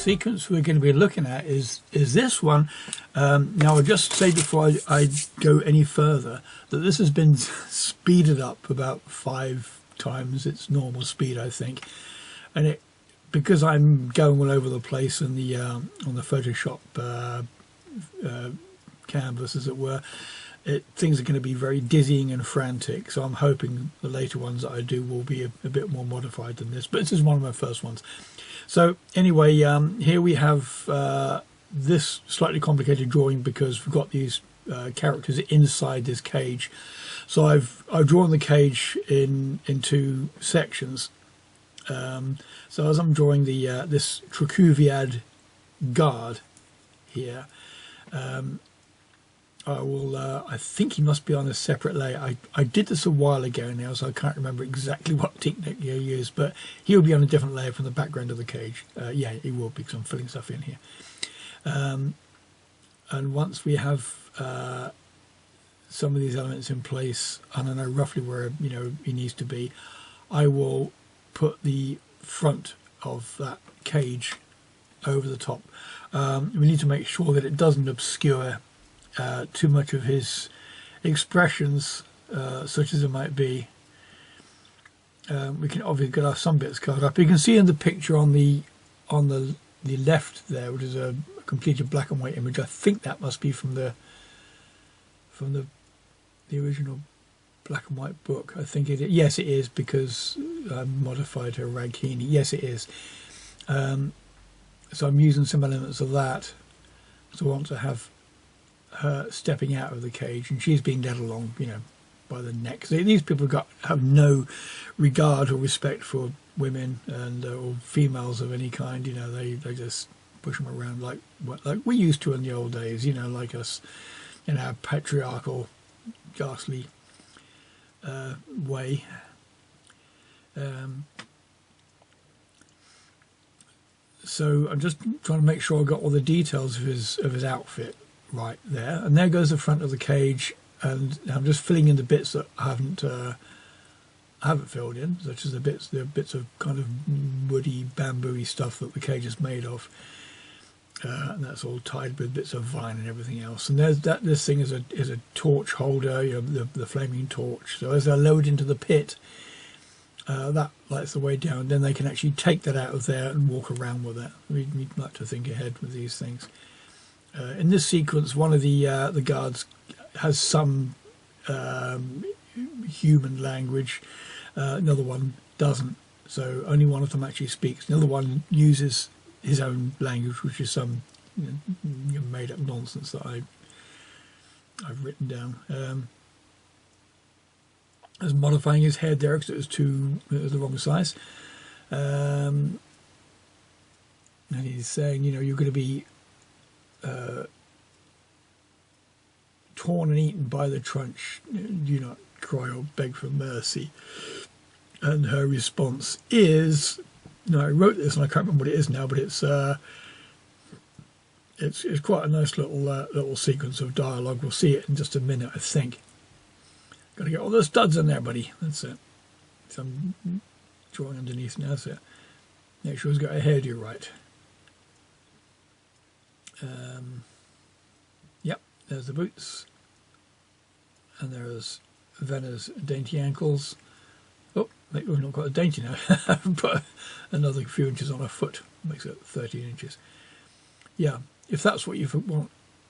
sequence we're going to be looking at is this one. Now, I'll just say before I go any further that this has been speeded up about 5 times its normal speed, I think, and it, because I'm going all over the place on the Photoshop canvas, as it were, things are going to be very dizzying and frantic. So I'm hoping the later ones that I do will be a bit more modified than this. But this is one of my first ones. So anyway, here we have this slightly complicated drawing because we've got these characters inside this cage. So I've drawn the cage in 2 sections. So as I'm drawing the this Trachuviad guard here, I think he must be on a separate layer. I did this a while ago now, so I can't remember exactly what technique you used, but he'll be on a different layer from the background of the cage. Yeah, he will be, because I'm filling stuff in here. And once we have some of these elements in place, and I know roughly where he needs to be, I will put the front of that cage over the top. We need to make sure that it doesn't obscure too much of his expressions, such as it might be. We can obviously get some bits covered up. You can see in the picture on the left there, which is a completed black and white image. I think that must be from the original black and white book. I think it is. Yes, it is, because I modified her raghini. Yes, it is. So I'm using some elements of that. So I want to have her stepping out of the cage, and she's being led along, by the neck. So these people have no regard or respect for women and or females of any kind. They just push them around like we used to in the old days. Like us in our patriarchal, ghastly way. So I'm just trying to make sure I got all the details of his outfit right there, and there goes the front of the cage, and I'm just filling in the bits that I haven't filled in, such as the bits of kind of woody, bamboo-y stuff that the cage is made of, and that's all tied with bits of vine and everything else. And there's this thing is a torch holder, the flaming torch. So as they're lowered into the pit, that lights the way down. Then they can actually take that out of there and walk around with it. We'd like to think ahead with these things. In this sequence, one of the guards has some human language, another one doesn't. So only one of them actually speaks. The other one uses his own language, which is some made-up nonsense that I've written down. I was modifying his head there because it was the wrong size. And he's saying, you're going to be torn and eaten by the trunch. Do not cry or beg for mercy. And her response is, I wrote this and I can't remember what it is now, but it's quite a nice little sequence of dialogue. We'll see it in just a minute, I think. Got to get all the studs in there, buddy. That's it. So I'm drawing underneath now. That's it. Make sure he's got a hairdo right. Yep, there's the boots, and there's Venna's dainty ankles. Oh, maybe we've not got a dainty now. Put another few inches on her foot, makes it 13 inches. Yeah, if that's what you want,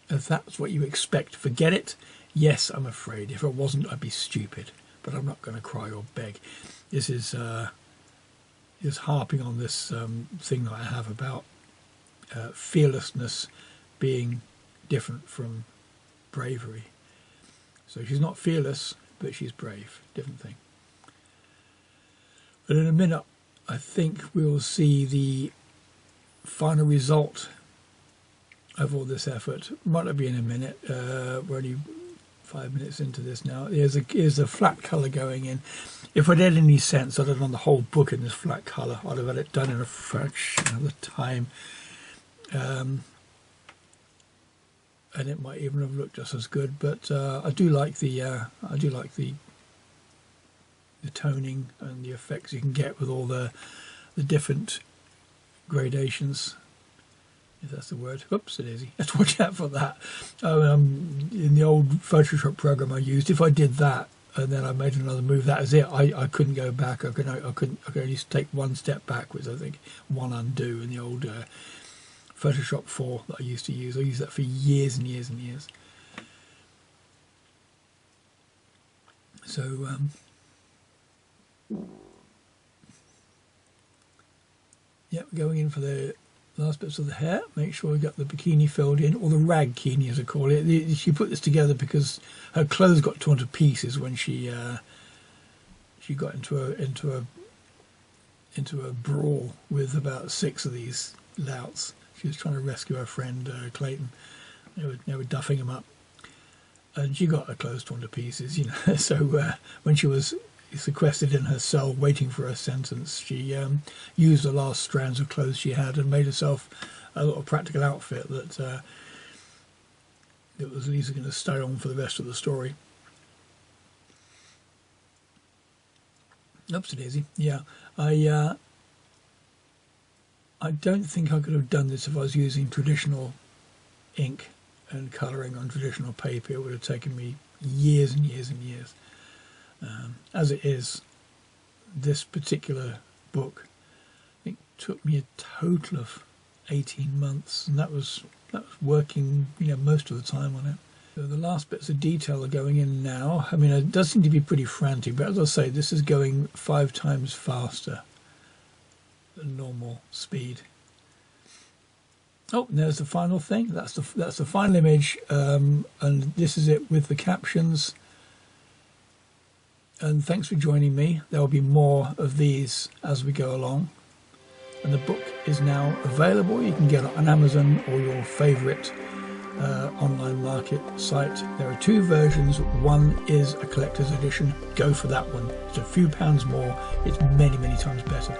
if that's what you expect, forget it. Yes, I'm afraid. If it wasn't, I'd be stupid. But I'm not going to cry or beg. This is harping on this thing that I have about fearlessness being different from bravery. So she's not fearless, but she's brave. Different thing. But in a minute, I think we'll see the final result of all this effort. Might not be in a minute. We're only 5 minutes into this now. Here's a flat colour going in. If I'd had any sense, I'd have done the whole book in this flat colour. I'd have had it done in a fraction of the time. And it might even have looked just as good. But I do like the toning and the effects you can get with all the different gradations. if that's the word. Oops, it is. You have to watch out for that. In the old Photoshop program I used, if I did that and then I made another move, that is it. I couldn't go back. I could only take one step backwards. I think one undo in the old Photoshop 4 that I used to use. I used that for years and years and years. So yep, going in for the last bits of the hair. Make sure we got the bikini filled in, or the rag kini as I call it. She put this together because her clothes got torn to pieces when she got into a brawl with about 6 of these louts. She was trying to rescue her friend Clayton. They were duffing him up, and she got her clothes torn to pieces. You know, so when she was sequestered in her cell waiting for her sentence, she used the last strands of clothes she had and made herself a little practical outfit that was at least going to stay on for the rest of the story. Oops, daisy. Yeah, I don't think I could have done this if I was using traditional ink and colouring on traditional paper. It would have taken me years and years and years. As it is, this particular book, I think, took me a total of 18 months, and that was working, you know, most of the time on it. So the last bits of detail are going in now. I mean, it does seem to be pretty frantic, but as I say, this is going 5 times faster than normal speed. Oh, and there's the final thing. That's the final image, and this is it with the captions. And thanks for joining me. There will be more of these as we go along. And the book is now available. You can get it on Amazon or your favourite online market site. There are 2 versions. One is a collector's edition. Go for that one. It's a few pounds more. It's many, many times better.